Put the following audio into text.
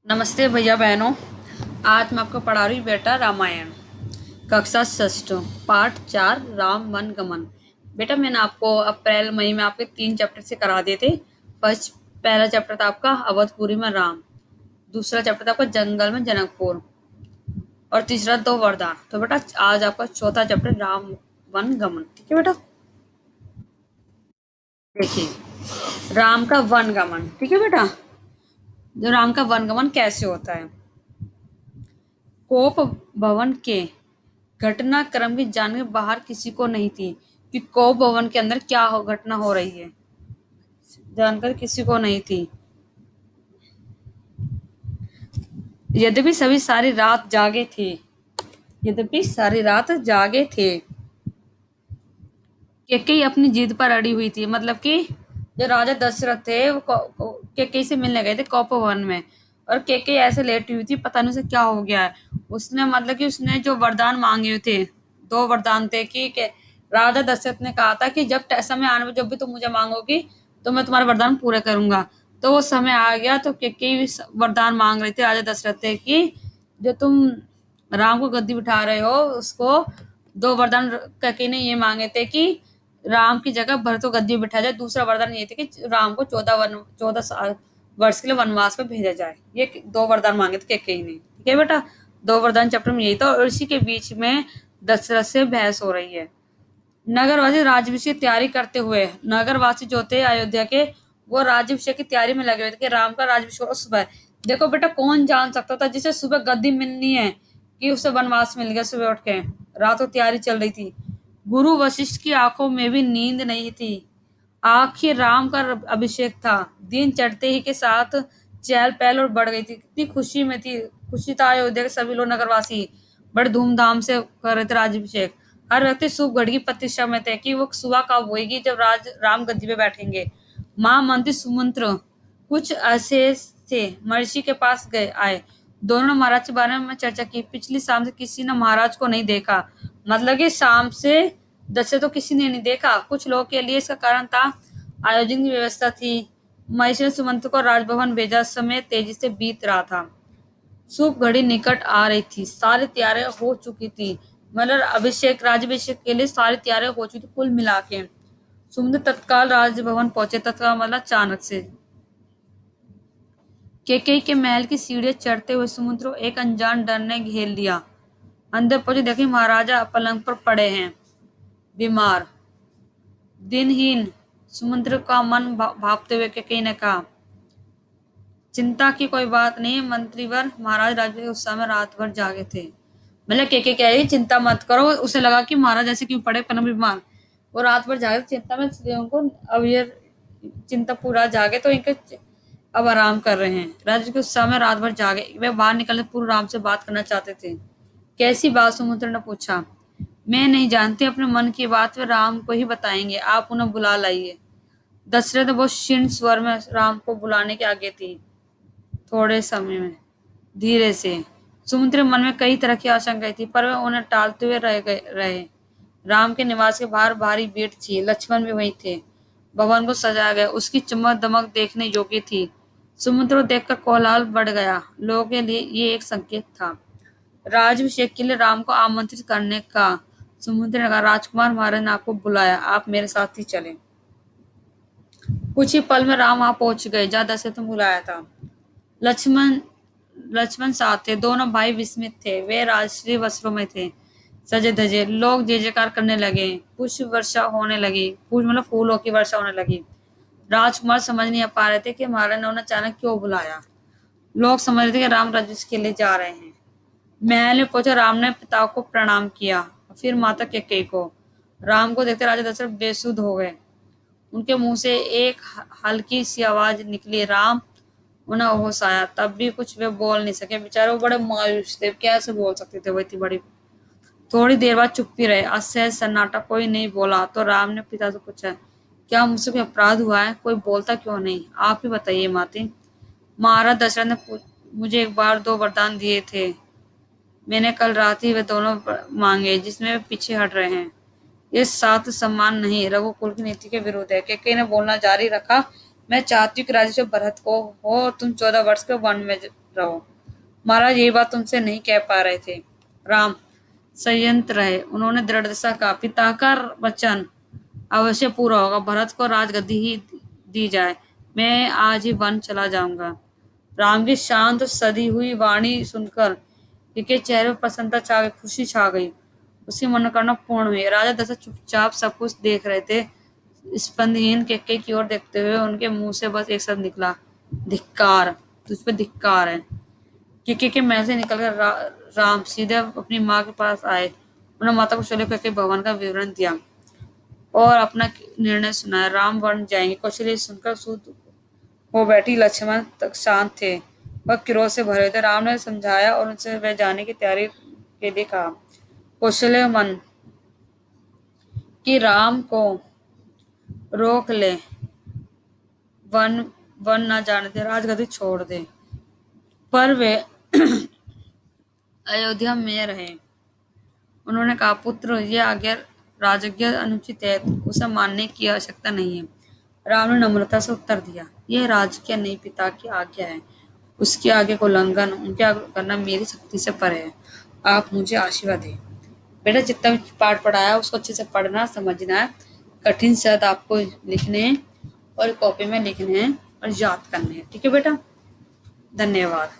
नमस्ते भैया बहनों। आज मैं आपको पढ़ा रही हूँ बेटा रामायण कक्षा षष्ठ पाठ 4 राम वन गमन। बेटा मैंने आपको अप्रैल मई में आपके 3 चैप्टर से करा दिए थे। पहला चैप्टर था आपका अवधपुरी में राम, दूसरा चैप्टर था आपका जंगल में जनकपुर और तीसरा 2 वरदान। तो बेटा आज आपका चौथा चैप्टर राम वन गमन। ठीक है बेटा, देखिए राम का वन गमन। ठीक है बेटा, जो राम का वन गमन कैसे होता है। कोप भवन के घटनाक्रम की जानकारी बाहर किसी को नहीं थी कि कोप भवन के अंदर क्या घटना हो रही है, जानकारी किसी को नहीं थी। यद्यपि सभी सारी रात जागे थे, यद्यपि सारी रात जागे थे, केकई अपनी जीत पर अड़ी हुई थी। मतलब कि जो राजा दशरथ थे वो केकई से मिलने गए थे कोप भवन में, और केकई ऐसे लेटी हुई थी, पता नहीं उसे क्या हो गया है। उसने मतलब कि उसने जो वरदान मांगे हुए थे, 2 वरदान थे कि राजा दशरथ ने कहा था कि जब समय आने में जब भी तुम मुझे मांगोगी तो मैं तुम्हारे वरदान पूरे करूंगा। तो वो समय आ गया तो केकई वरदान मांग रहे थे राजा दशरथ थे कि जो तुम राम को गद्दी बिठा रहे हो उसको 2 वरदान केकई ने ये मांगे थे कि राम की जगह भरत को गद्दी में बिठाया जाए। दूसरा वरदान ये थे कि राम को 14 साल वर्ष के लिए वनवास में भेजा जाए। ये 2 वरदान मांगे थे कैकेयी ने। ठीक है बेटा, 2 वरदान चैप्टर में यही था। और इसी के बीच में दशरथ से बहस हो रही है। नगरवासी राज्याभिषेक की तैयारी करते हुए, नगरवासी जो थे अयोध्या के, वो राज्याभिषेक की तैयारी में लगे हुए थे कि राम का राज्याभिषेक सुबह। देखो बेटा, कौन जान सकता था जिसे सुबह गद्दी मिलनी है कि उसे वनवास मिल गया सुबह उठ के। रात को तैयारी चल रही थी। गुरु वशिष्ठ की आंखों में भी नींद नहीं थी। आखिर राम का अभिषेक था। दिन चढ़ते ही के साथ चहल पहल और बढ़ गई थी। कितनी खुशी में थी, खुशी था अयोध्या के सभी लोग, नगरवासी बड़े धूमधाम से कर रहे थे राज्याभिषेक। हर व्यक्ति शुभ घड़ी की प्रतीक्षा में थे कि वो सुबह कब होगी जब राम गद्दी पे बैठेंगे। महामंत्री सुमंत्र कुछ ऐसे थे, महर्षि के पास गए आए। दोनों ने महाराज के बारे में चर्चा की। पिछली शाम से किसी ने महाराज को नहीं देखा। मतलब कि शाम से 10 से तो किसी ने नहीं देखा। कुछ लोगों के लिए इसका कारण था आयोजन की व्यवस्था थी। महर्षि ने सुमंत्र को राजभवन भेजा। समय तेजी से बीत रहा था। शुभ घड़ी निकट आ रही थी। सारी तैयारियां हो चुकी थी। मतलब अभिषेक राज्याभिषेक के लिए सारी तैयारियां हो चुकी थी कुल मिला के। सुमंत्र तत्काल राजभवन पहुंचे। तत्काल मतलब अचानक से। केकई के महल की सीढ़ियां चढ़ते हुए समुद्र को एक अनजान डर ने घेर लिया। अंदर पहुंचे देखी महाराजा पलंग पर पड़े हैं, बीमार, दिनहीन। समुद्र का मन भापते हुए केकई ने कहा, चिंता की कोई बात नहीं मंत्रीवर। महाराज राजवीर उस समय रात भर जागे थे। मतलब केके कह रही चिंता मत करो। उसे लगा कि महाराज ऐसे क्यों पड़े पन बीमार, वो रात भर जागे चिंता में। उनको अब ये चिंता पूरा जागे तो इनके अब आराम कर रहे हैं। राजा के उत्साह में रात भर जागे। वे बाहर निकलने पूर्व राम से बात करना चाहते थे। कैसी बात, समुद्र ने पूछा। मैं नहीं जानती, अपने मन की बात वे राम को ही बताएंगे। आप उन्हें बुला लाइए। दशरथ बहुत क्षीण स्वर में राम को बुलाने की आज्ञा थी। थोड़े समय में धीरे से। समुद्र मन में कई तरह की आशंकाएं थी, पर वे उन्हें टालते हुए रहे। राम के निवास के बाहर भारी भीड़ थी। लक्ष्मण भी वहीं थे। भवन को सजाया गया, उसकी चमक दमक देखने योग्य थी। समुद्र को देखकर कोलाहल बढ़ गया। लोगों के लिए ये एक संकेत था राज्याभिषेक के लिए राम को आमंत्रित करने का। समुद्र ने कहा, राजकुमार महाराज ने आपको बुलाया, आप मेरे साथ ही चलें। कुछ ही पल में राम वहां पहुंच गए जहां दशरथ ने बुलाया था। लक्ष्मण लक्ष्मण साथ थे। दोनों भाई विस्मित थे। वे राजश्री वस्त्रों में थे, सजे धजे। लोग जय जयकार करने लगे। पुष्प वर्षा होने लगी। फूल मतलब फूलों की वर्षा होने लगी। राजकुमार समझ नहीं पा रहे थे कि महाराज ने उन्हें अचानक क्यों बुलाया। लोग समझ रहे थे कि राम राज्य के लिए जा रहे हैं। महल में पहुंचे राम ने पिता को प्रणाम किया, फिर माता कैकेयी को। राम को देखते राजा दशरथ बेसुध हो गए। उनके मुंह से एक हल्की सी आवाज निकली, राम। उन्हें होश आया, तब भी कुछ वे बोल नहीं सके। बेचारे वो बड़े मायूस थे, कैसे बोल सकते थे वो इतनी बड़ी। थोड़ी देर बाद चुप्पी रहे, असहज सन्नाटा। कोई नहीं बोला तो राम ने पिता से पूछा, क्या मुझसे कोई अपराध हुआ है? कोई बोलता क्यों नहीं? आप ही बताइए माते। महाराज दशरथ ने मुझे एक बार 2 वरदान दिए थे। मैंने कल रात ही वे दोनों मांगे जिसमें वे पीछे हट रहे हैं। ये सात सम्मान नहीं, रघुकुल की नीति के विरुद्ध है। केकई ने बोलना जारी रखा, मैं चाहती हूँ कि राज्य भरत को हो और तुम 14 वर्ष के वन में रहो। महाराज ये बात तुमसे नहीं कह पा रहे थे। राम संयंत्र रहे। उन्होंने दृढ़ता से कहा, पिता का वचन अवश्य पूरा होगा। भरत को राजगद्दी ही दी जाए। मैं आज ही वन चला जाऊंगा। राम की शांत सदी हुई वाणी सुनकर के चेहरे पर प्रसन्नता छा गई, खुशी छा गई। उसकी मनोकामना पूर्ण हुई। राजा दशरथ चुपचाप सब कुछ देख रहे थे। स्पंदहीन केकई की ओर देखते हुए उनके मुंह से बस एक शब्द निकला, धिक्कार। तुझ पे धिक्कार है। केके के महल से निकलकर राम सीधे अपनी माँ के पास आए। उन्होंने माता को चले करके भवन का विवरण दिया और अपना निर्णय सुनाया। राम वन जाएंगे। कौशल्य सुनकर सूत हो बैठी। लक्ष्मण तक शांत थे, वह क्रोध से भरे थे। राम ने समझाया और उनसे वह जाने की तैयारी के लिए कहा। कौशल्य मन कि राम को रोक ले, वन वन न जाने दे, राजगद्दी छोड़ दे। पर वे अयोध्या में रहे। उन्होंने कहा, पुत्र ये आज्ञा राजकीय अनुचित है, उसे मानने की आवश्यकता नहीं है। राम ने नम्रता से उत्तर दिया, यह राजकीय नहीं, पिता की आज्ञा है। उसकी आज्ञा को उल्लंघन उनके आगे करना मेरी शक्ति से परे है। आप मुझे आशीर्वाद दें। बेटा जितना भी पाठ पढ़ाया उसको अच्छे से पढ़ना समझना है। कठिन शब्द आपको लिखने हैं और कॉपी में लिखने हैं और याद करने हैं। ठीक है बेटा, धन्यवाद।